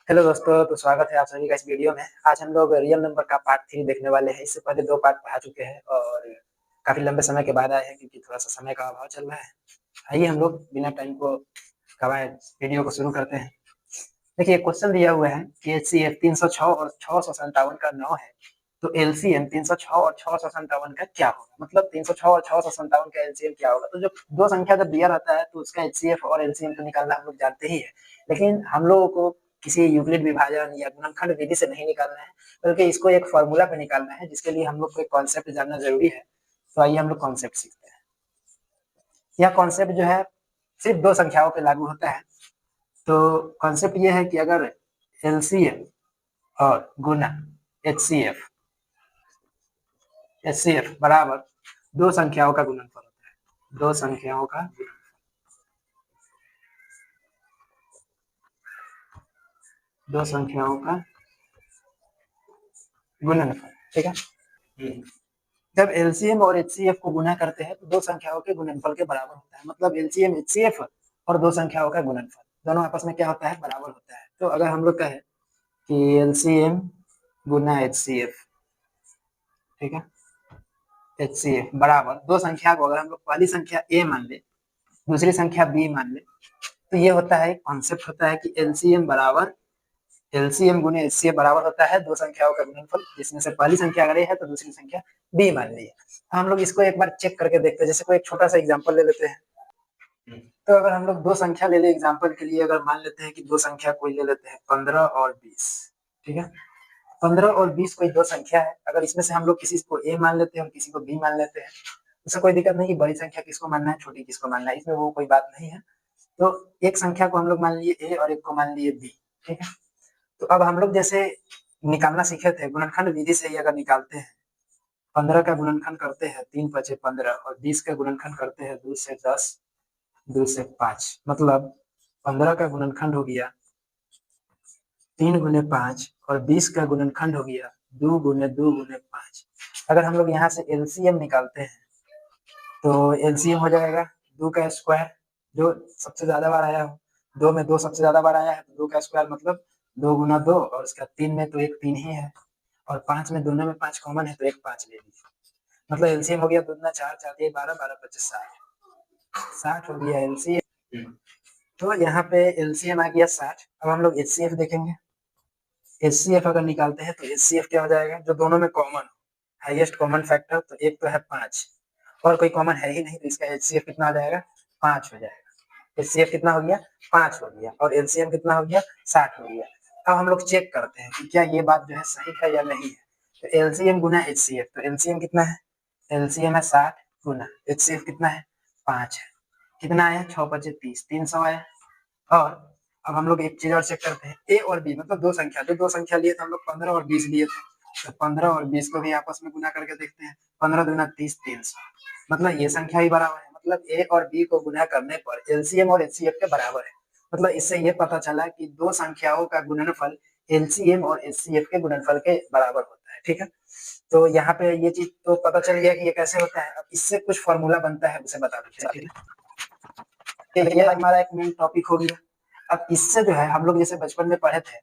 Hello दोस्तों, तो स्वागत है आप सभी का इस वीडियो में। आज हम लोग रियल नंबर का पार्ट 3 देखने वाले हैं। इससे पहले 2 पार्ट पढ़ा चुके हैं और काफ़ी लंबे समय के बाद आए हैं क्योंकि थोड़ा-सा समय का अभाव चल रहा है। आइए हम लोग बिना टाइम को गँवाए वीडियो को शुरू करते हैं। देखिए क्वेश्चन दिया हुआ है कि एचसीएफ 306 और 657 का 9 है, तो एलसीएम 306 और 657 का क्या होगा? मतलब 306 और 657 का एलसीएम क्या होगा? तो जो 2 संख्या जब दिया रहता है तो उसका एचसीएफ और एलसीएम तो निकालना हम लोग जानते ही हैं। लेकिन हम लोगों को किसी यूक्लिड विभाजन या गुणनखंड विधि से नहीं निकालना है, बल्कि इसको एक फ़ॉर्मूला पे निकालना है, जिसके लिए हम लोग को एक कॉन्सेप्ट जानना ज़रूरी है। तो आइए हम लोग कॉन्सेप्ट सीखते हैं। यह कॉन्सेप्ट जो है सिर्फ़ 2 संख्याओं पे लागू होता है। तो कॉन्सेप्ट ये है कि अगर एलसीएम और गुना एचसीएफ एचसीएफ बराबर 2 संख्याओं का गुणनफल होता है। 2 संख्याओं का 2 संख्याओं का गुणनफल, ठीक है। जब एलसीएम और एचसीएफ को गुना करते हैं तो 2 संख्याओं के गुणनफल के बराबर होता है। मतलब एलसीएम एचसीएफ और 2 संख्याओं का गुणनफल दोनों आपस में क्या होता है? बराबर होता है। तो अगर हम लोग कहें कि एलसीएम गुना एचसीएफ, ठीक है, एचसीएफ बराबर 2 संख्या को अगर हम लोग पहली संख्या ए मान ले, दूसरी संख्या बी मान ले, तो ये होता है कॉन्सेप्ट होता है कि एलसीएम बराबर एलसीएम गुने एचसीएफ बराबर होता है 2 संख्याओं का गुणनफल, जिसमें से पहली संख्या अगर ए है तो दूसरी संख्या बी मान ली है। हम लोग इसको एक बार चेक करके देखते हैं। जैसे कोई एक छोटा सा एग्जांपल ले लेते हैं। तो अगर हम लोग 2 संख्या ले ले एग्जांपल के लिए, अगर मान लेते हैं कि 2 संख्या कोई ले लेते हैं 15 और 20, ठीक है। 15 और 20 कोई 2 संख्या है। अगर इसमें से हम लोग किसी को ए मान लेते हैं और किसी को बी मान लेते हैं, उससे कोई दिक्कत नहीं कि बड़ी संख्या किसको मानना है, छोटी किसको मानना है, इसमें वो कोई बात नहीं है। तो एक संख्या को हम लोग मान लिए ए और एक को मान लिए बी, ठीक है। तो अब हम लोग जैसे निकालना सीखे थे गुणनखंड विधि से ही अगर निकालते हैं, 15 का गुणनखंड करते हैं 3 पचे 15 और 20 का गुणनखंड करते हैं 2 से 10, 2 से 5, मतलब 15 का गुणनखंड हो गया 3 गुने 5 और 20 का गुणनखंड हो गया 2 गुने 2 गुने 5। अगर हम लोग यहाँ से एलसीएम निकालते हैं तो एलसीएम हो जाएगा 2 का स्क्वायर, जो सबसे ज्यादा बार आया हो। 2 में 2 सबसे ज्यादा बार आया है तो 2 का स्क्वायर मतलब 2 गुना 2, और उसका 3 में तो एक 3 ही है, और 5 में दोनों में 5 कॉमन है तो एक 5 ले लीजिए। मतलब एलसीएम हो गया 2 दूना 4, 4 तिया 12, 12 पच्चीस 60 हो गया एलसीएम। तो यहाँ पे एलसीएम आ गया 60। अब हम लोग एचसीएफ देखेंगे। एचसीएफ अगर निकालते हैं तो एचसीएफ क्या हो जाएगा? जो दोनों में कॉमन, हाईएस्ट कॉमन फैक्टर, तो एक तो है 5 और कोई कॉमन है ही नहीं, तो इसका एचसीएफ कितना हो जाएगा? 5 हो जाएगा। एचसीएफ कितना हो गया? 5 हो गया, और एलसीएम कितना हो गया? 60 हो गया। अब हम लोग चेक करते हैं कि क्या ये बात जो है सही है या नहीं है। तो एलसीएम गुना एचसीएफ, तो एलसीएम कितना है? एलसीएम है 60 गुना एचसीएफ कितना है? 5 है। कितना आया? 6 पचे 30, 300 आया। और अब हम लोग एक चीज और चेक करते हैं, ए और बी मतलब 2 संख्या, जो 2 संख्या लिए थे हम लोग 15 और 20 लिए थे, तो 15 और 20 को भी आपस में गुना करके देखते हैं। 15 दूना 30, 300, मतलब ये संख्या ही बराबर है। मतलब ए और बी को गुना करने पर एलसीएम और एचसीएफ के बराबर है। मतलब इससे ये पता चला कि 2 संख्याओं का गुणनफल एलसीएम और एचसीएफ के गुणनफल के बराबर होता है, ठीक है। तो यहाँ पे ये चीज तो पता चल गया कि ये कैसे होता है। अब इससे कुछ फॉर्मूला बनता है, उसे बता देते हैं, ठीक है। ये हमारा एक मेन टॉपिक हो गया। अब इससे जो है हम लोग जैसे बचपन में पढ़े थे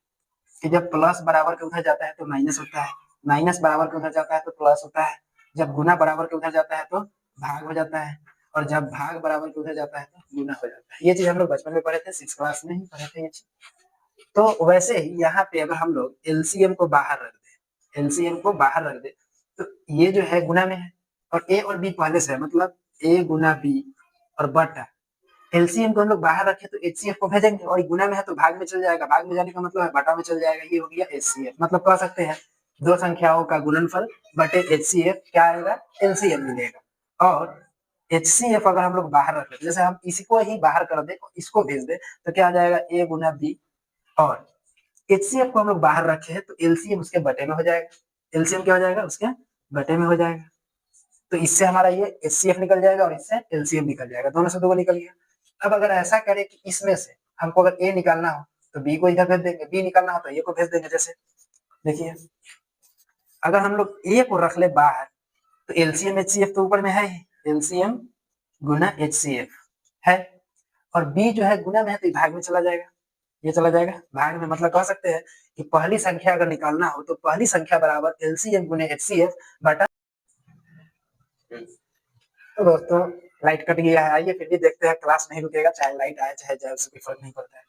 कि जब प्लस बराबर के उधर जाता है तो माइनस होता है, माइनस बराबर के उधर जाता है तो प्लस होता है, जब गुना बराबर के उधर जाता है तो भाग हो जाता है, और जब भाग बराबर के उधर जाता है तो गुना हो जाता है। ये चीज हम लोग बचपन में पढ़े थे, 6 क्लास में ही पढ़े थे ये चीज। तो वैसे ही यहाँ पे अगर हम लोग एलसीएम को बाहर रख दे, एलसीएम को बाहर रख दे, तो ये जो है गुना में है और ए और बी पहले से है, मतलब ए गुना बी और बटा एलसीएम को हम लोग बाहर रखे तो एचसीएफ को भेजेंगे, और गुना में है तो भाग में चल जाएगा, भाग में जाने का मतलब है बटा में चल जाएगा। ये हो गया एचसीएफ। मतलब कह सकते हैं 2 संख्याओं का गुणनफल बटे एचसीएफ क्या आएगा? एलसीएम मिलेगा। और एचसीएफ अगर हम लोग बाहर रख लेते, जैसे हम इसको ही बाहर कर दे, इसको भेज दे, तो क्या आ जाएगा? ए गुना बी, और एचसीएफ को हम लोग बाहर रखे हैं तो एलसीएम उसके बटे में हो जाएगा। एलसीएम क्या हो जाएगा? उसके बटे में हो जाएगा। तो इससे हमारा ये एचसीएफ निकल जाएगा और इससे एलसीएम निकल जाएगा, दोनों से 2 निकल गया। अब अगर ऐसा करें कि इसमें से हमको अगर ए निकालना हो तो बी को इधर भेज देंगे, बी निकालना हो तो ए को भेज देंगे। जैसे देखिए अगर हम लोग ए को रख ले बाहर तो एलसीएम एचसीएफ तो ऊपर में है ही, एलसीएम गुना एचसीएफ है, और बी जो है गुना में है तो भाग में चला जाएगा। ये चला जाएगा भाग में, मतलब कह सकते हैं कि पहली संख्या अगर निकालना हो तो पहली संख्या बराबर एलसीएम गुने एचसीएफ बटा। तो दोस्तों लाइट कट गया है, आइए फिर भी देखते हैं, क्लास नहीं रुकेगा, चाहे लाइट आए चाहे जाए उससे कोई फर्क नहीं पड़ता है।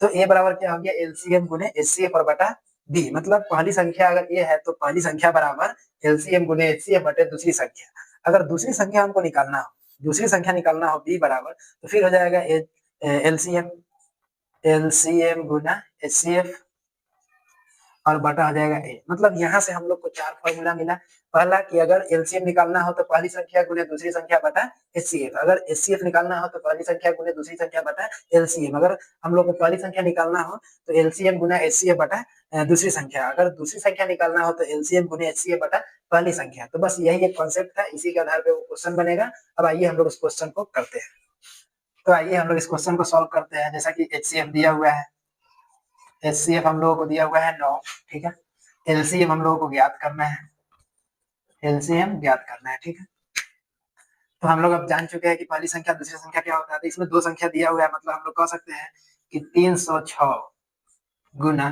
तो ए बराबर क्या हो गया, एलसीएम गुने एचसीएफ और बटा बी, मतलब पहली संख्या अगर ए है तो पहली संख्या बराबर एलसीएम गुने एचसीएफ बटे दूसरी संख्या। अगर दूसरी संख्या हमको निकालना हो, दूसरी संख्या निकालना हो बी बराबर, तो फिर हो जाएगा एलसीएम एलसीएम गुना एचसीएफ और बटा हो जाएगा ए। मतलब यहाँ से हम लोग को चार फॉर्मूला मिला। पहला कि अगर एलसीएम निकालना हो तो पहली संख्या गुने दूसरी संख्या बटा एचसीएफ, अगर एचसीएफ निकालना हो तो पहली संख्या गुने दूसरी संख्या बटा एलसीएम, अगर हम लोग को पहली संख्या निकालना हो तो एलसीएम गुना एचसीएफ बटा दूसरी संख्या, अगर दूसरी संख्या निकालना हो तो एलसीएम गुने एचसीएफ बटा पहली संख्या। तो बस यही एक कॉन्सेप्ट था, इसी के आधार पर वो क्वेश्चन बनेगा। अब आइए हम लोग इस क्वेश्चन को करते हैं। तो आइए हम लोग इस क्वेश्चन को सॉल्व करते हैं। जैसा कि एचसीएफ दिया हुआ है, एचसीएफ हम लोगों को दिया हुआ है 9, ठीक है। एलसीएम हम लोगों को ज्ञात करना है, एलसीएम ज्ञात करना है, ठीक है। तो हम लोग अब जान चुके हैं कि पहली संख्या दूसरी संख्या क्या होता है। तो इसमें दो संख्या दिया हुआ है, मतलब हम लोग कह सकते हैं कि 306 गुना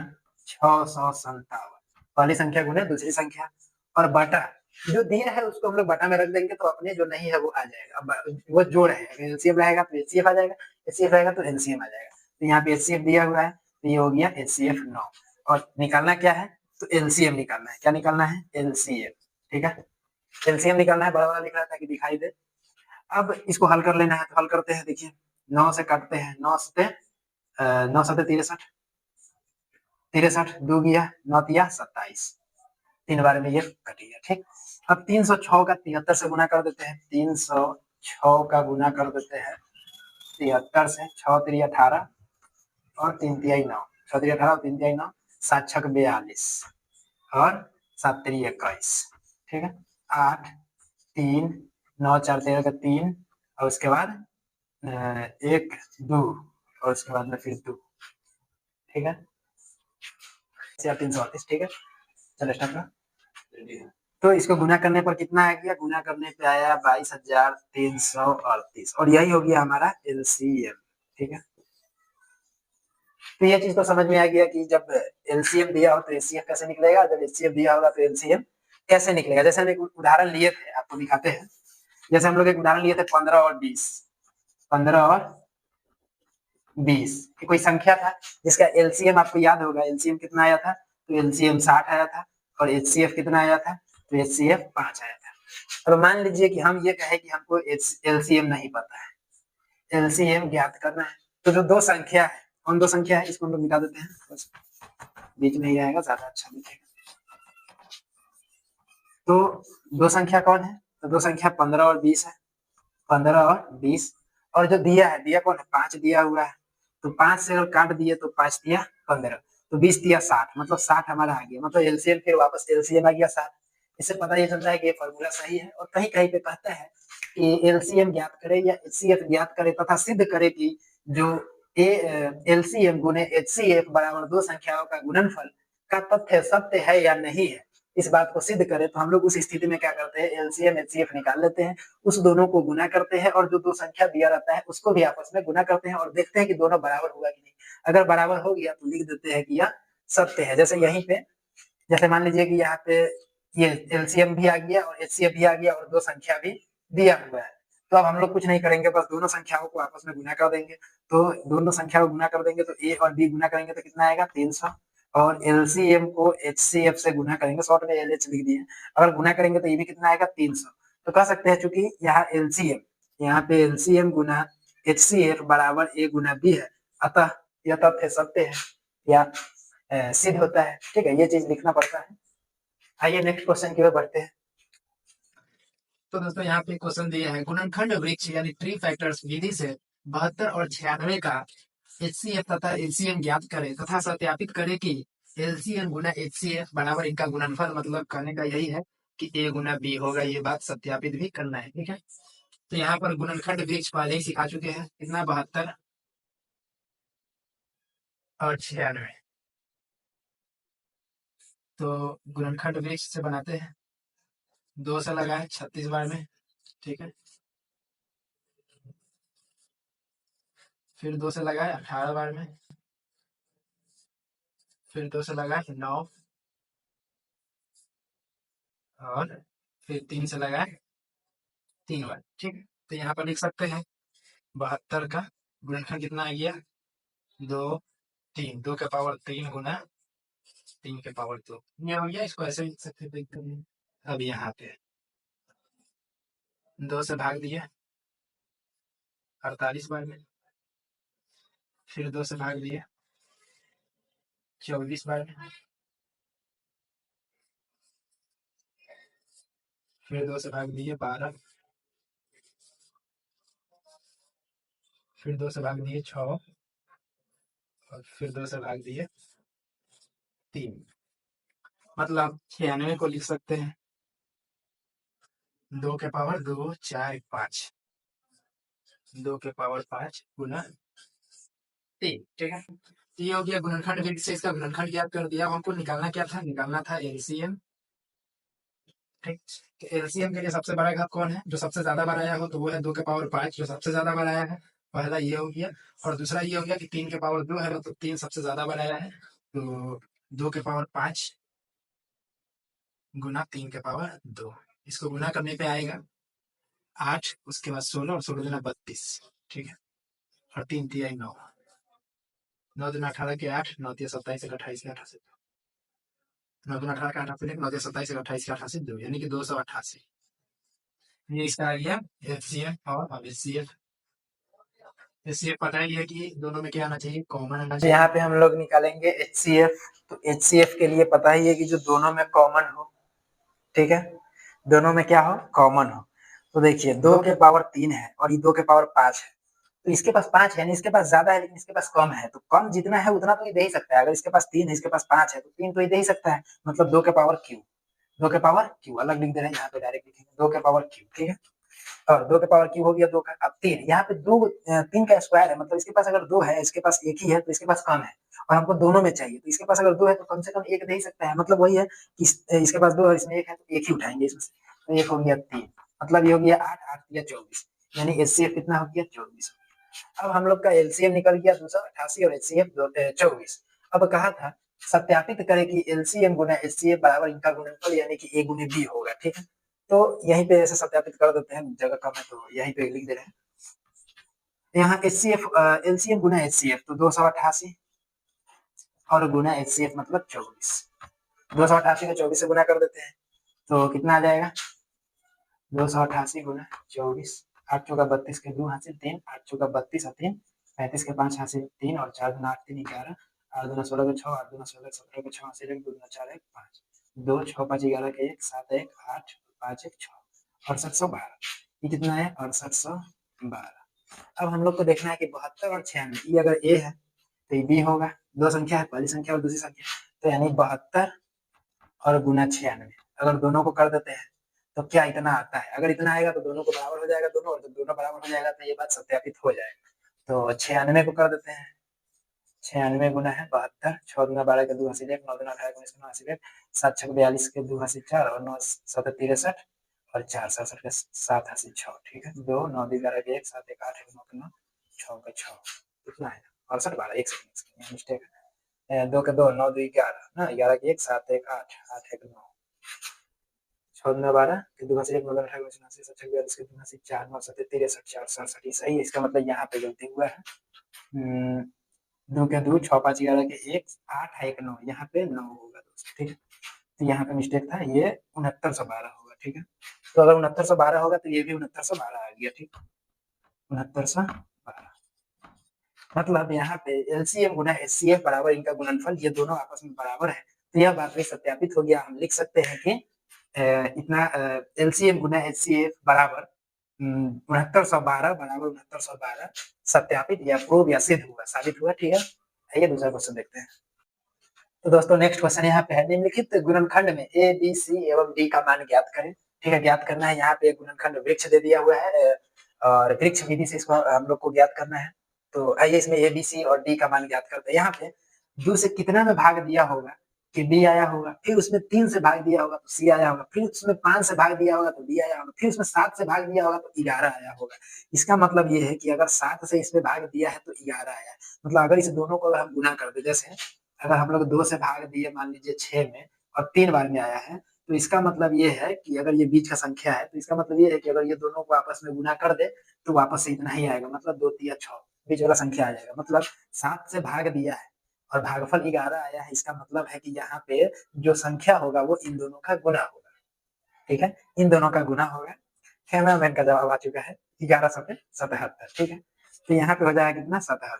657, पहली संख्या गुना दूसरी संख्या, और बटा जो दिया है उसको हम लोग बटा में रख देंगे, तो अपने जो नहीं है वो आ जाएगा। अब वो जोड़ है, एलसीएम रहेगा तो एचसीएफ आ जाएगा, एचसीएफ रहेगा तो एलसीएम आ जाएगा। तो यहाँ पे एचसीएफ दिया हुआ है, तो ये हो गया एचसीएफ 9, और निकालना क्या है, तो एलसीएम निकालना है। क्या निकालना है, एलसीएम, ठीक है। एलसीएम निकालना है, बड़ा बड़ा लिख रहा था कि दिखाई दे। अब इसको हल कर लेना है, तो हल करते हैं। देखिए 9 से काटते हैं, 9 सते 63, 63 दो गया 9 तिया 27, 3 बार में ये कट गया, ठीक। अब 306 का 73 से गुना कर देते हैं, 306 का गुना कर देते हैं 73 से, 6 3 18 और 3 तिहाई 9, 6 3 18 और 3 तिहाई 9, 7 6 42 और 7 3 21, ठीक है। 8 3 9 4 13 का 3, और उसके बाद 1 2 और उसके बाद में फिर 2, ठीक है। 338, ठीक है। चलो स्टार्ट करो। तो इसको गुना करने पर कितना आ गया, गुना करने पे आया 22,338, और यही हो गया हमारा एलसीएम, ठीक है। तो ये चीज तो समझ में आ गया कि जब एलसीएम दिया हो तो एचसीएफ कैसे निकलेगा, जब एचसीएफ दिया होगा तो एलसीएम कैसे निकलेगा। जैसे हम एक उदाहरण लिए थे, आपको दिखाते हैं। जैसे हम लोग एक उदाहरण लिए थे 15 और 20, 15 और 20 की कोई संख्या था जिसका एलसीएम आपको याद होगा, एलसीएम कितना आया था, तो एलसीएम 60 आया था, और एचसीएफ कितना आया था, तो एचसीएफ 5 आया था। अब मान लीजिए कि हम ये कहें कि हमको एलसीएम नहीं पता है, एलसीएम ज्ञात करना है। तो जो दो संख्या है, कौन दो संख्या है, इसको हम लोग मिटा देते हैं, बस बीच में ही रहेगा, ज्यादा अच्छा दिखेगा। तो दो संख्या कौन है, तो दो संख्या 15 और 20 है, 15 और 20, और जो दिया है, दिया कौन है, 5 दिया हुआ है। तो 5 से अगर काट दिए तो 5 दिया 15, तो 20 दिया 60, मतलब 60 हमारा आ गया, मतलब एलसीएम फिर वापस एलसीएम आ गया 60। इससे पता ये चलता है कि ये फॉर्मूला सही है। और कहीं कहीं पे कहता है कि एलसीएम ज्ञात करे या एचसीएफ ज्ञात करे तथा सिद्ध करे कि जो एलसीएम गुने एचसीएफ बराबर दो संख्याओं का गुणनफल का तथ्य सत्य है या नहीं है, इस बात को सिद्ध करे, तो हम लोग उस स्थिति में क्या करते हैं, एलसीएम एचसीएफ निकाल लेते हैं, उस दोनों को गुना करते हैं, और जो दो संख्या दिया रहता है उसको भी आपस में गुना करते हैं, और देखते हैं कि दोनों बराबर हुआ कि नहीं। अगर बराबर हो गया तो लिख देते हैं कि यह सत्य है। जैसे यहीं पे, जैसे मान लीजिए कि यहाँ पे ये एलसीएम भी आ गया और एचसीएफ भी आ गया और दो संख्या भी दिया हुआ है, तो अब हम लोग कुछ नहीं करेंगे, बस दोनों संख्याओं को आपस में गुना कर देंगे। तो दोनों संख्या को गुना कर देंगे तो ए और बी गुना करेंगे तो कितना आएगा, 300, और एलसीएम को एचसीएफ से गुना करेंगे, शॉर्ट में एलएच लिख दिए, अगर गुना करेंगे तो ये भी कितना आएगा, 300। तो कह सकते हैं चूंकि यहाँ एलसीएम, यहाँ पे एलसीएम गुना एचसीएफ बराबर ए गुना बी है, अतः यह तथ्य सत्य है या सिद्ध होता है, ठीक है। ये चीज लिखना पड़ता है। आइए नेक्स्ट क्वेश्चन की ओर बढ़ते हैं। तो दोस्तों यहाँ पे क्वेश्चन दिया है, गुणनखंड वृक्ष यानी ट्री फैक्टर्स विधि से 72 और 96 का एचसीएफ तथा एलसीएम ज्ञात करें तथा सत्यापित करें कि एलसीएम गुना एचसीएफ बराबर इनका गुणनफल। मतलब कहने का यही है कि ए गुना बी होगा, ये बात सत्यापित भी करना है, ठीक है। तो यहाँ पर गुणनखंड वृक्ष पहले ही सिखा चुके हैं, कितना 72 और 96। तो गुणनखंड वृक्ष से बनाते हैं, 2 से लगाए 36 बार में, ठीक है। फिर 2 से लगाए 18 बार में, फिर 2 से लगाए 9 और फिर 3 से लगाए 3 बार, ठीक है। तो यहाँ पर लिख सकते हैं 72 का गुणनखंड कितना आ गया 2 3 2 के पावर 3 गुना 3 के पावर 2 ये हो गया। इसको ऐसे लिख सकते हैं। अब यहाँ पे 2 से भाग दिए 48 बार में, फिर 2 से भाग दिए 24 बार में, फिर 2 से भाग दिए 12, फिर 2 से भाग दिए 6 और फिर 2 से भाग दिए 3। मतलब 96 को लिख सकते हैं 2 के पावर 2 4 5, 2 के पावर 5 गुना 3, ठीक है। तो ये हो गया गुणनखंड। फिर से इसका गुणनखंड ज्ञात कर दिया। हमको निकालना क्या था, निकालना था एलसीएम, ठीक। तो एलसीएम के लिए सबसे बड़ा घात कौन है, जो सबसे ज्यादा बार आया हो तो वो है 2 के पावर 5, जो सबसे ज्यादा बार आया है। पहला ये हो गया और दूसरा ये हो गया कि 3 के पावर 2 है, तो 3 सबसे ज्यादा बार आया है, तो 2 के पावर 5 गुना 3 के पावर 2। इसको गुना करने पे आएगा 8, उसके बाद 16 और 16 दुना 32, ठीक है। और 3 तिया 9, 9 दुना 18 के 8, 9 तिया 27 28 के 88, 9 दुना 18 के 88, 9 तिया 27 28 के 88 2, यानी कि 288। ये इसका आ गया एचसीएफ। और अब एचसीएफ पता ही है कि दोनों में क्या आना चाहिए, कॉमन आना चाहिए। यहाँ पे हम लोग निकालेंगे HCF। तो HCF के लिए पता ही है कि जो दोनों में कॉमन हो, ठीक है, दोनों में क्या हो, कॉमन हो। तो देखिए 2 के पावर 3 है और ये 2 के पावर 5 है, तो इसके पास 5 है, यानी इसके पास ज्यादा है लेकिन इसके पास कम है, तो कम जितना है उतना तो ये दे ही सकता है। अगर इसके पास 3 है, इसके पास 5 है, तो 3 तो ये दे ही सकता है, मतलब 2 के पावर क्यू, 2 के पावर क्यू अलग लिख दे रहे हैं, यहाँ पे डायरेक्ट लिखेंगे 2 के पावर क्यू, ठीक है। और 2 के पावर क्यू हो गया 2 का। अब 3, यहाँ पे 3 का स्क्वायर है, मतलब इसके पास अगर 2 है, इसके पास एक ही है, तो इसके पास कम है और हमको दोनों में चाहिए, तो इसके पास अगर 2 है तो कम से कम एक दे ही सकता है। मतलब वही है कि इसके पास 2 है, इसमें एक है, तो एक ही उठाएंगे इसमें से, तो एक हो गया 3, मतलब ये हो गया 8, 8 या 24, यानी एचसीएफ कितना हो गया 24। अब हम लोग का एलसीएम निकल गया 288 और एचसीएफ 24। अब कहा था सत्यापित करें कि एलसीएम गुना एचसीएफ बराबर इनका गुणनफल यानी कि ए गुने बी होगा, ठीक है। तो यहीं पे ऐसे सत्यापित कर देते हैं, जगह कम है तो यहीं पे लिख दे रहे हैं। यहाँ एचसीएफ एलसीएम गुना एचसीएफ, तो 288 और गुना एचसीएफ मतलब 24। 288 को 24 से गुना कर देते हैं तो कितना आ जाएगा, 288 गुना 24, 8 चौका 32 के 2 हासिल 3, 8 चौका 32 और 3 35 के 5 हासिल 3 और 4 गुना 8 3 11, 8 दुना 16 के 6, 8 दुना 16 17 के 6 हासिल 1, 2 दुना 4 1 5, 2 6 5 11 के 1 7 1 8 5 1 6, 6812। ये कितना है 6812। अब हम लोग को देखना है कि 72 और 96, ये अगर ए है तो ये बी होगा, दो संख्या है, पहली संख्या और दूसरी संख्या, तो यानी 72 और गुना 96, अगर दोनों को कर देते हैं तो क्या इतना आता है, अगर इतना आएगा तो दोनों को बराबर हो जाएगा दोनों, और जब दोनों बराबर हो जाएगा तो ये बात सत्यापित हो जाएगा। तो 96 को कर देते हैं, 96 गुना है 72, 6 दुना 12 के 2 हासिल 1, 9 दुना 18 के 19 के 9 हासिल 1, 7 6 42 के 2 हासिल 4 और 9 7 63 और 4 67 के 7 हासिल 6, ठीक है। 2 9 2 11 के 1 7 1 8 1 9 के 9 6 के 6, कितना है 68 12, एक सेकंड मिस्टेक है, 2 के 2 9 2 11 ना, 11 के 1 7 1 8 8 1 9, 6 दुना 12 के 2 हासिल 1, 9 दुना 18 के 19 7 6 42 के 2 हासिल 4 9 7 63 4 67, सही है। इसका मतलब यहाँ पे गलती हुआ है, 2 के 2 6 5 11 के 1 8 1 9, यहाँ पे 9 होगा दोस्तों, ठीक है। तो यहाँ पे मिस्टेक था, ये 6912 होगा, ठीक है। तो अगर 6912 होगा तो ये भी 6912 आ गया, ठीक, 6912। मतलब यहाँ पे एलसीएम गुना एचसीएफ बराबर इनका गुणनफल, ये दोनों आपस में बराबर है, तो यह बात भी सत्यापित हो गया। हम लिख सकते हैं कि इतना एलसीएम गुना एचसीएफ बराबर 6912 बराबर 6912 सत्यापित या प्रूव या सिद्ध हुआ, साबित हुआ, ठीक है। आइए दूसरा क्वेश्चन देखते हैं। तो दोस्तों नेक्स्ट क्वेश्चन यहाँ पे है, निम्नलिखित गुणनखंड में ए बी सी एवं डी का मान ज्ञात करें, ठीक है। ज्ञात करना है, यहाँ पे गुणनखंड वृक्ष दे दिया हुआ है और वृक्ष विधि से इसको हम लोग को ज्ञात करना है। तो आइए इसमें ए बी सी और डी का मान ज्ञात करते हैं। यहाँ पे 2 से कितना में भाग दिया होगा कि डी आया होगा, फिर उसमें 3 से भाग दिया होगा तो सी आया होगा, फिर उसमें 5 से भाग दिया होगा तो डी आया होगा, फिर उसमें 7 से भाग दिया होगा तो 11 आया होगा। इसका मतलब ये है कि अगर 7 से इसमें भाग दिया है तो 11 आया है। मतलब अगर इस दोनों को हम गुना कर दे, जैसे अगर हम लोग 2 से भाग दिए मान लीजिए 6 में और 3 बार में आया है, तो इसका मतलब ये है कि अगर ये बीच का संख्या है, तो इसका मतलब ये है कि अगर ये दोनों को आपस में गुना कर दे, तो वापस से इतना ही आएगा, मतलब 2 तिया 6 बीच वाला संख्या आ जाएगा। मतलब 7 से भाग दिया है और भागफल 11 आया है, इसका मतलब है कि यहाँ पे जो संख्या होगा वो इन दोनों का गुना होगा, ठीक है? इन दोनों का गुना होगा। कैमरामैन का जवाब आ चुका है 1100 पे 77, ठीक है? तो यहाँ पे हो जाएगा कितना 77,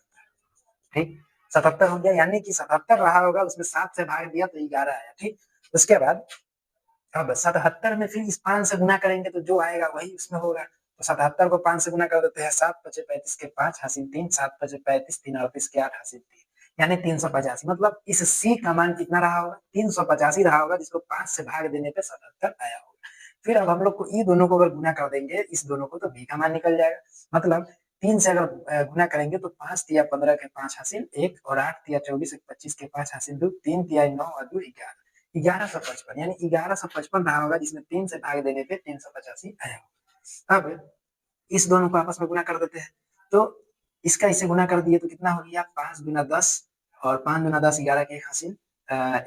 ठीक? 77 हो गया, यानी कि 77 रहा होगा, उसमें 7 से भाग दिया तो 11 आया, ठीक? उसके बाद अब 77 में फिर इस 5 से गुना करेंगे तो जो आएगा वही उसमें होगा। तो 77 को 5 से गुना कर देते हैं, 7 पचे 35 के 5 हासिल 3, 7 पचे 35, 3 38 के 8 हासिल 3, यानी 385। मतलब इस C का मान कितना रहा होगा? 385 रहा होगा, जिसको 5 से भाग देने पे 77 आया होगा। फिर अब हम लोग को ये दोनों को अगर गुना कर देंगे, इस दोनों को, तो B का मान निकल जाएगा। मतलब 3 से अगर गुना करेंगे तो 5 तिया 15 के 5 हासिल 1 और 8 तिया 24 के 25 के 5 हासिल 2, 3 तिया 9 और 2 11, 1155, यानी 1155 रहा होगा, जिसमें 3 से भाग देने पे 385 आया होगा। अब इस दोनों को आपस में गुना कर देते हैं, तो इसका इससे गुना कर दिए तो कितना हो गया? 5 गुना 10 और 5 गुना 10 11 के 1 हासिल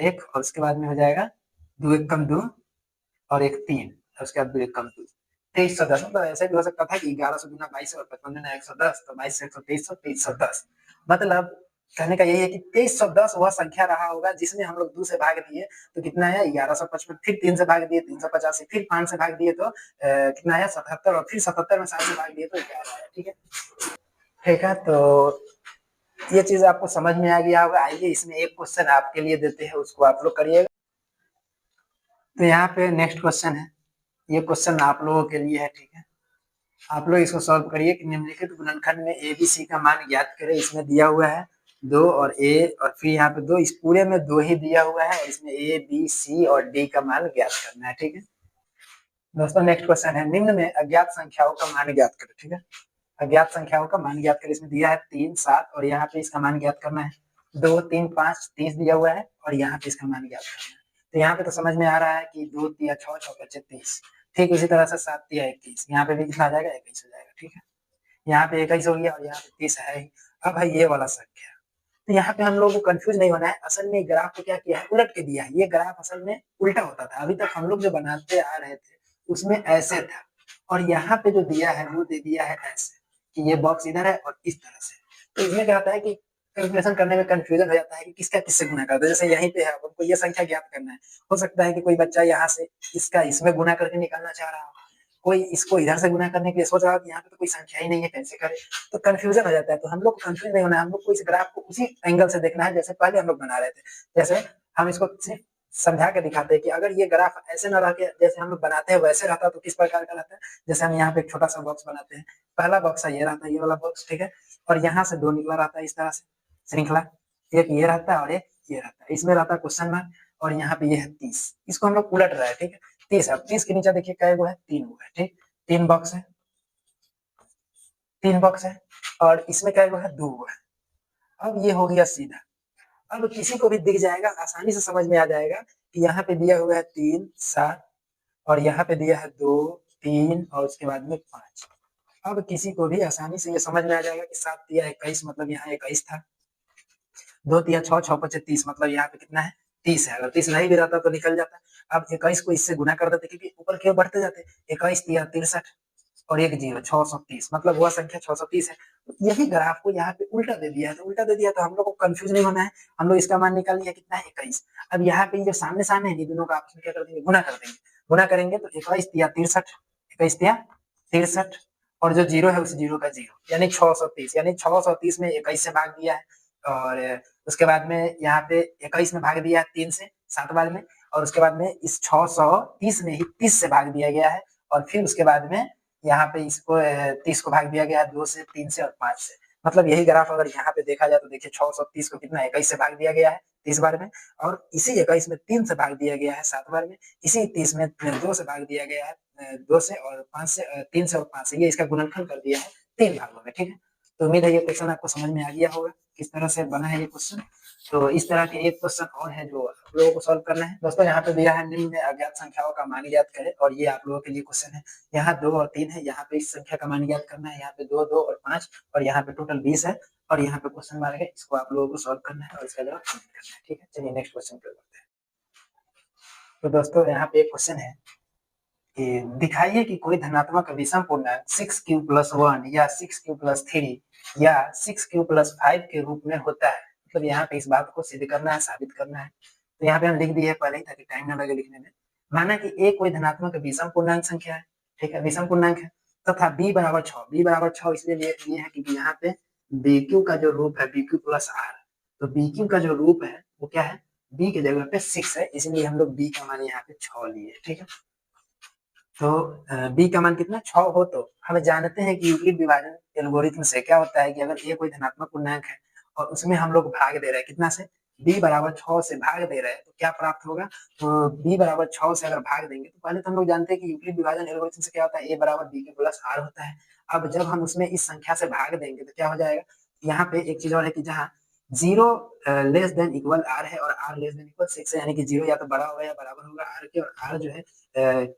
1, और उसके बाद में हो जाएगा 2 एक कम 2 और 1 3, और उसके बाद 2 एक कम 2, 2310। मतलब ऐसा भी हो सकता था कि 1100 गुना 22 और 55 गुना 110, तो 22 से 123 2310। मतलब कहने का यही है कि 2310 वह संख्या रहा होगा जिसमें हम लोग 2 से भाग दिए तो कितना आया? 1155, फिर 3 से भाग दिए 385, फिर 5 से भाग दिए तो कितना आया? 77, और फिर 77 में 7 से भाग दिए तो 11 आया, ठीक है? ठीक है, तो ये चीज आपको समझ में आ गया होगा। आइए इसमें एक क्वेश्चन आपके लिए देते हैं, उसको आप लोग करिएगा। तो यहाँ पे नेक्स्ट क्वेश्चन है, ये क्वेश्चन आप लोगों के लिए है, ठीक है? आप लोग इसको सॉल्व करिए कि निम्नलिखित गुणनखंड में ए बी सी का मान ज्ञात करें। इसमें दिया हुआ है 2 और ए, और फिर यहाँ पे 2, इस पूरे में 2 ही दिया हुआ है, और इसमें ए बी सी और डी का मान ज्ञात करना है, ठीक है? दोस्तों नेक्स्ट क्वेश्चन है, निम्न में अज्ञात संख्याओं का मान ज्ञात करें, ठीक है? अज्ञात संख्याओं का मान ज्ञात करें। इसमें दिया है 3 7, और यहाँ पे इसका मान ज्ञात करना है। 2 3 5 30 दिया हुआ है, और यहाँ पे इसका मान ज्ञात करना है। तो यहाँ पे तो समझ में आ रहा है कि 2 तिया 6 6 25 30, ठीक उसी तरह से 7 तिया 21, यहाँ पे भी कितना आ जाएगा? 21 हो जाएगा, ठीक है? यहाँ पे 21 हो गया, और यहाँ पे 30 है ही। अब है ये वाला संख्या, तो यहाँ पे हम लोग को कंफ्यूज नहीं होना है। असल में ग्राफ को क्या किया है? उलट के दिया है। ये ग्राफ असल में उल्टा होता था, अभी तक हम लोग जो बनाते आ रहे थे उसमें ऐसे था, और यहाँ पे जो दिया है वो दे दिया है ऐसे कि ये बॉक्स इधर है और इस तरह से। तो इसमें क्या होता है कि कैलकुलेशन करने में कंफ्यूजन हो जाता है कि किसका किससे गुना करते हैं। जैसे यहीं पे है, हमको ये संख्या ज्ञात करना है, हो सकता है कि कोई बच्चा यहाँ से इसका इसमें गुना करके निकालना चाह रहा हो, कोई इसको इधर से गुना करने के लिए सोच रहा है कि यहाँ पे तो कोई संख्या ही नहीं है, कैसे करे? तो कंफ्यूजन हो जाता है। तो हम लोग को कंफ्यूज नहीं होना है, हम लोग को इस ग्राफ को उसी एंगल से देखना है जैसे पहले हम लोग बना रहे थे। जैसे हम इसको सिर्फ समझा के दिखाते हैं कि अगर ये ग्राफ ऐसे ना रह के जैसे हम लोग बनाते हैं वैसे रहता तो किस प्रकार का रहता है। जैसे हम यहाँ पे एक छोटा सा बॉक्स बनाते हैं, पहला बॉक्स ये रहता है, ये वाला बॉक्स, ठीक है? और यहाँ से 2 निकला रहता है इस तरह से श्रृंखला, एक ये रहता है और एक ये रहता है, इसमें रहता है क्वेश्चन मार्क, और यहाँ पे ये है 30। इसको हम लोग उलट रहे हैं, ठीक है? 30, अब 30 के नीचे देखिए क्या है? 3 हुआ है, ठीक? 3 बॉक्स है, 3 बॉक्स है, और इसमें क्या है? 2 हुआ है। अब ये हो गया सीधा। अब किसी को भी दिख जाएगा, आसानी से समझ में आ जाएगा कि यहाँ पे दिया हुआ है 3 7, और यहाँ पे दिया है 2 3, और उसके बाद में 5। अब किसी को भी आसानी से ये समझ में आ जाएगा कि 7 तिया 21, मतलब यहाँ 21 था। 2 तिया 6 6 पचे 30, मतलब यहाँ पे कितना है? 30 है। अगर 30 नहीं भी रहता तो निकल जाता। अब 21 को इससे गुना कर देते, क्योंकि ऊपर की ओर बढ़ते जाते। 21 तिया 63 और 1 0, 630, मतलब वह संख्या 630 है। तो यही ग्राफ को यहाँ पे उल्टा दे दिया है, तो उल्टा दे दिया तो हम लोग को कंफ्यूज नहीं होना है। हम लोग इसका मान निकाल लिया, कितना है? 21। अब यहाँ पे जो सामने सामने है, दोनों का आपस में क्या कर देंगे? गुना कर देंगे। गुना करेंगे तो 21 तिया 63, 21 तिया 63, और जो जीरो है उस जीरो का जीरो, यानी 630, यानी 630 में 21 से भाग दिया है, और उसके बाद में यहाँ पे 21 में भाग दिया है 3 से 7 बार में, और उसके बाद में इस 630 में ही 30 से भाग दिया गया है, और फिर उसके बाद में यहाँ पे इसको 30 को भाग दिया गया है 2 से 3 से और 5 से। मतलब यही ग्राफ अगर यहाँ पे देखा जाए तो देखिए 630 को कितना 21 से भाग दिया गया है 30 बार में, और इसी 21 में 3 से भाग दिया गया है 7 बार में, इसी 30 में 2 से भाग दिया गया है 2 से और 5 से 3 से और 5 से, ये इसका गुणनखंड कर दिया है 3 भागों में, ठीक है? तो उम्मीद है ये क्वेश्चन आपको समझ में आ गया होगा किस तरह से बना है ये क्वेश्चन। तो इस तरह के एक क्वेश्चन और है जो आप लोगों को सॉल्व करना है। दोस्तों यहाँ पे दिया है निम्न में अज्ञात संख्याओं का मान ज्ञात करें, और ये आप लोगों के लिए क्वेश्चन है। यहाँ 2 और 3 है, यहाँ पे इस संख्या का मान ज्ञात करना है। यहाँ पे 2 2 और 5, और यहाँ पे टोटल 20 है। और यहाँ पे क्वेश्चन मार्क है, इसको आप लोगों को सॉल्व करना है और इसका जवाब कमेंट करना है। ठीक है, चलिए नेक्स्ट क्वेश्चन पे बढ़ते हैं। तो दोस्तों यहाँ पे एक क्वेश्चन है कि दिखाइए कि कोई धनात्मक विषम पूर्णांक 6q+1 या 6q+3 या 6q+5 के रूप में होता है। मतलब यहाँ पे इस बात को सिद्ध करना है, साबित करना है। तो यहाँ पे हम लिख दिए पहले ही ताकि टाइम ना लगे लिखने में। माना कि a कोई धनात्मक विषम पूर्णांक संख्या है, ठीक है, विषम पूर्णांक है, तथा b बराबर 6। b बराबर 6 इसलिए लिए है क्योंकि यहाँ पे bq का जो रूप है bq+r, तो bq का जो रूप है वो क्या है, b की जगह पे 6 है, इसलिए हम लोग b का मान यहाँ पे 6 लिए। ठीक है, तो b का मान कितना 6 हो, तो हम जानते हैं कि यूक्लिड विभाजन एल्गोरिथम से क्या होता है कि अगर a कोई धनात्मक पूर्णांक है और उसमें हम लोग भाग दे रहे हैं कितना से, b बराबर 6 से भाग दे रहे हैं, तो क्या प्राप्त होगा, तो b बराबर 6 से अगर भाग देंगे तो पहले तो हम लोग जानते हैं कि यूक्लिड विभाजन एल्गोरिथम से क्या होता है, a बराबर bq+r होता है। अब जब हम उसमें इस संख्या से भाग देंगे तो क्या हो जाएगा, यहाँ पे एक चीज और है कि जहाँ 0 लेस देन इक्वल r है और r लेस देन इक्वल 6 है, यानी कि 0 या तो बड़ा होगा या बराबर होगा r के, और r जो है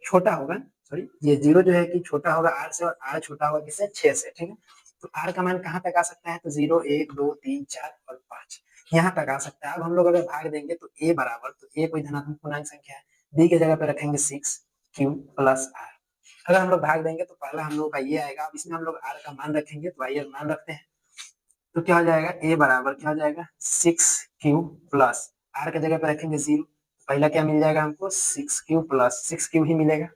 छोटा होगा, सॉरी ये 0 जो है कि छोटा होगा r से और r छोटा होगा किससे, 6 से। ठीक है, तो r का मान कहाँ तक आ सकता है, तो 0 1 2 3 4 और 5 यहाँ तक आ सकता है। अब हम लोग अगर भाग देंगे तो a बराबर, तो a कोई धनात्मक पूर्णांक संख्या है, b की जगह पे रखेंगे 6q+r। अगर हम लोग भाग देंगे तो पहला हम लोग का ये आएगा। अब इसमें हम लोग r का मान रखेंगे, तो आइए मान रखते हैं, तो क्या हो जाएगा, a बराबर क्या हो जाएगा 6q+r की जगह पे रखेंगे 0, पहला क्या मिल जाएगा हमको 6q ही मिलेगा।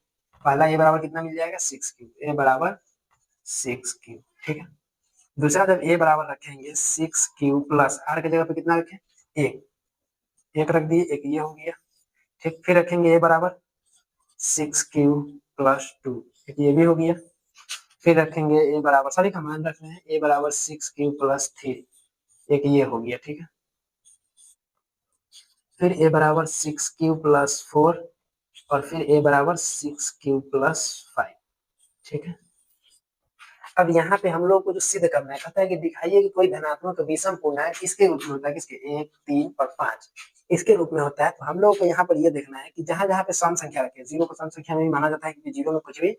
पहला a बराबर कितना मिल जाएगा 6q, a बराबर 6q। ठीक है, दूसरा जब a बराबर रखेंगे 6q+r की जगह पे कितना रखें, एक रख दिए, एक ये हो गया। ठीक, फिर रखेंगे a बराबर 6q+2, एक ये भी हो गया। फिर रखेंगे a बराबर, सभी का मान रख रहे हैं, a बराबर 6q+3, एक ये हो गया। ठीक है, फिर a बराबर 6q+4 और फिर a बराबर 6q+5। ठीक है, अब यहाँ पे हम लोग को जो सिद्ध करना है, कहता है कि दिखाइए कि कोई धनात्मक विषम पूर्णांक किसके रूप में होता है, किसके, 1 3 और 5 इसके रूप में होता है। तो हम लोग को यहाँ पर ये देखना है कि जहां जहां पे सम संख्या रखे, 0 को सम संख्या में भी माना जाता है क्योंकि 0 में कुछ भी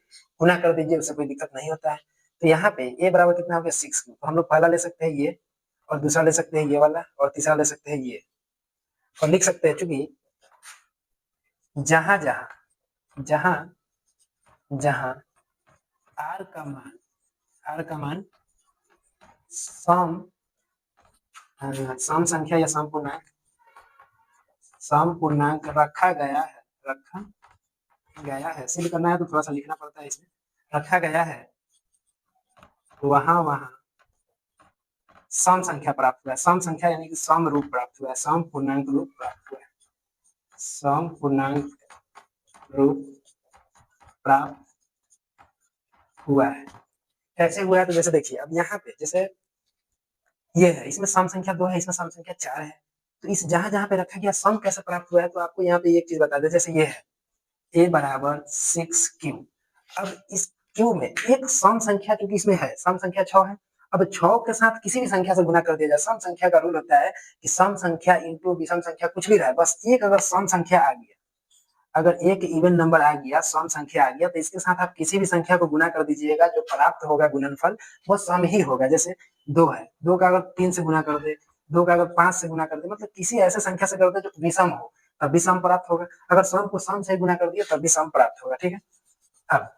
गुना कर दीजिए उससे कोई दिक्कत नहीं होता है। तो यहाँ पे a बराबर कितना हो गया 6, तो हम लोग पहला ले सकते हैं ये, और दूसरा ले सकते हैं ये वाला, और तीसरा ले सकते हैं ये, और लिख सकते हैं चूंकि जहां जहां जहां जहां r का मान सम संख्या या सम पूर्णांक रखा गया है, सिद्ध करना है तो थोड़ा सा लिखना पड़ता है इसमें, रखा गया है, वहां सम संख्या प्राप्त हुआ है। सम संख्या यानी कि सम रूप प्राप्त हुआ है, सम पूर्णांक रूप प्राप्त हुआ है, सम पूर्णांक रूप प्राप्त हुआ है। कैसे हुआ है, तो जैसे देखिए, अब यहाँ पे जैसे ये है, इसमें सम संख्या 2 है, इसमें सम संख्या 4 है, तो इस जहां जहां पे रखा गया सम कैसे प्राप्त हुआ है, तो आपको यहाँ पे एक चीज बता दे, जैसे ये है a बराबर 6q। अब इस q में एक सम संख्या, क्योंकि इसमें है सम संख्या 6 है, अब 6 के साथ किसी भी संख्या से गुना कर दिया जाए। सम संख्या का रूल होता है कि सम संख्या इंटू विषम संख्या कुछ भी रहे, बस एक अगर सम संख्या आ गया, अगर एक इवन नंबर आ गया, सम संख्या आ गया, तो इसके साथ आप किसी भी संख्या को गुना कर दीजिएगा, जो प्राप्त होगा गुणनफल वो सम ही होगा। जैसे 2 है, 2 का अगर 3 से गुना कर दे, 2 का अगर 5 से गुना कर दे, मतलब किसी ऐसे संख्या से कर दे जो विषम हो, तब भी सम प्राप्त होगा। अगर सम को सम से गुना कर दिया तब भी सम प्राप्त होगा। ठीक है, अब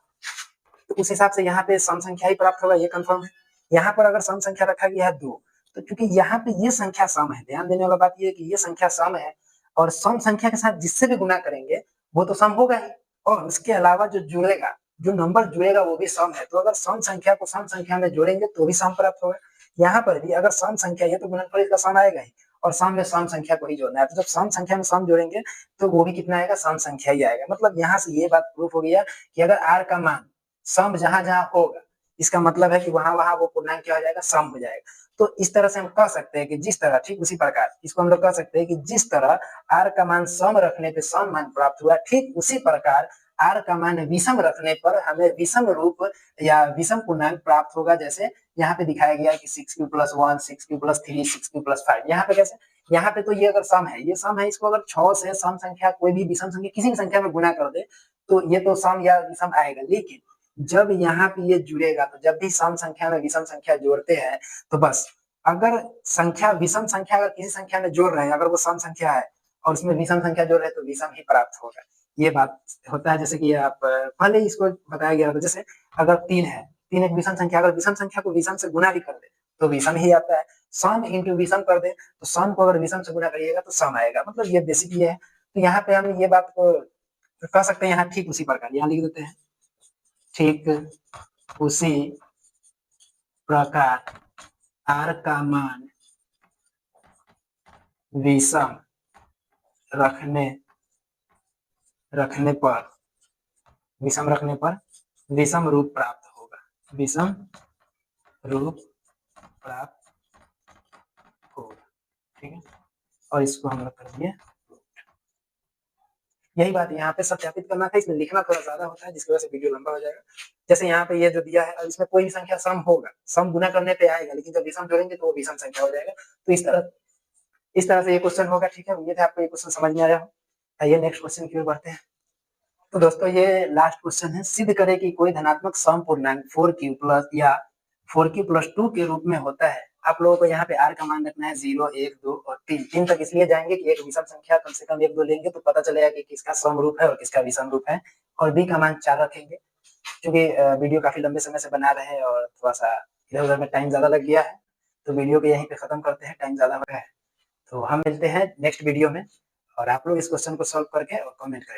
तो उस हिसाब से यहाँ पे सम संख्या ही प्राप्त होगा, ये कंफर्म है। यहाँ पर अगर सम संख्या रखा गया है 2, तो क्योंकि यहाँ पे ये संख्या सम है, ध्यान देने वाला बात ये है कि ये संख्या सम है, और सम संख्या के साथ जिससे भी गुना करेंगे वो तो सम होगा ही, और उसके अलावा जो जुड़ेगा, जो नंबर जुड़ेगा वो भी सम है। तो अगर सम संख्या को सम संख्या में जोड़ेंगे तो भी सम प्राप्त होगा। यहाँ पर भी अगर सम संख्या, ये तो गुणनफल इसका सम आएगा ही, और सम में सम संख्या को ही जोड़ना है, तो जब सम संख्या में सम जोड़ेंगे तो वो भी कितना आएगा, सम संख्या ही आएगा। मतलब यहाँ से ये बात प्रूफ हो गया कि अगर r का मान सम जहां जहां होगा, इसका मतलब है कि वहां वहां वो पूर्णांक क्या हो जाएगा, सम हो जाएगा। तो इस तरह से हम कह सकते हैं कि जिस तरह, ठीक उसी प्रकार इसको हम लोग कह सकते हैं कि जिस तरह r का मान सम रखने पे सम मान प्राप्त हुआ, ठीक उसी प्रकार r का मान विषम रखने पर हमें विषम रूप या विषम पूर्णांक प्राप्त होगा। जैसे यहाँ पे दिखाया गया है कि 6q+1 6q+3 6q+5, यहाँ पे कैसे, यहाँ पे तो ये अगर सम है, ये सम है, इसको अगर 6 से सम संख्या कोई भी विषम संख्या किसी भी संख्या में गुना कर दे तो ये तो सम या विषम आएगा। लेकिन जब यहाँ पे ये जुड़ेगा, तो जब भी सम संख्या में विषम संख्या जोड़ते हैं तो बस अगर संख्या विषम संख्या अगर किसी संख्या में जोड़ रहे हैं, अगर वो सम संख्या है और उसमें विषम संख्या जोड़ रहे हैं तो विषम ही प्राप्त होगा। ये बात होता है। जैसे कि आप पहले इसको बताया गया था, जैसे अगर 3 है, 3 एक विषम संख्या, अगर विषम संख्या को विषम से गुना भी कर दे तो विषम ही आता है। सम इंटू विषम कर दे तो सम को अगर विषम से गुना करिएगा तो सम आएगा। मतलब ये बेसिक ये है। तो यहाँ पे हम ये बात को कह सकते हैं, यहाँ ठीक उसी प्रकार यहाँ लिख देते हैं, ठीक उसी प्रकार r का मान विषम रखने पर विषम रूप प्राप्त होगा, विषम रूप प्राप्त होगा। ठीक है, और इसको हम लोग कर दिए। यही बात यहाँ पे सत्यापित करना था, इसमें लिखना थोड़ा ज्यादा होता है जिसकी वजह से वीडियो लंबा हो जाएगा। जैसे यहाँ पे ये जो दिया है, इसमें कोई भी संख्या सम होगा, सम गुना करने पे आएगा, लेकिन जब विषम जोड़ेंगे तो वो विषम संख्या हो जाएगा। तो इस तरह से ये क्वेश्चन होगा। ठीक है, उम्मीद है आपको ये क्वेश्चन समझ में आया हो। आइए नेक्स्ट क्वेश्चन की ओर बढ़ते हैं। तो दोस्तों ये लास्ट क्वेश्चन है, सिद्ध करें कि कोई धनात्मक सम पूर्णांक 4q प्लस या 4q प्लस 2 के रूप में होता है। आप लोगों को यहाँ पे r का मान रखना है 0, 1, 2 और 3। 3 तक इसलिए जाएंगे कि एक विषम संख्या कम से कम 1, 2 लेंगे तो पता चलेगा कि किसका सम रूप है और किसका विषम रूप है। और b का मान 4 रखेंगे। क्योंकि वीडियो काफी लंबे समय से बना रहे हैं और थोड़ा सा इधर उधर में टाइम ज्यादा लग गया है, तो वीडियो को यहीं पे खत्म करते हैं, टाइम ज्यादा हो रहा है। तो हम मिलते हैं नेक्स्ट वीडियो में, और आप लोग इस क्वेश्चन को सॉल्व करके और कमेंट करें।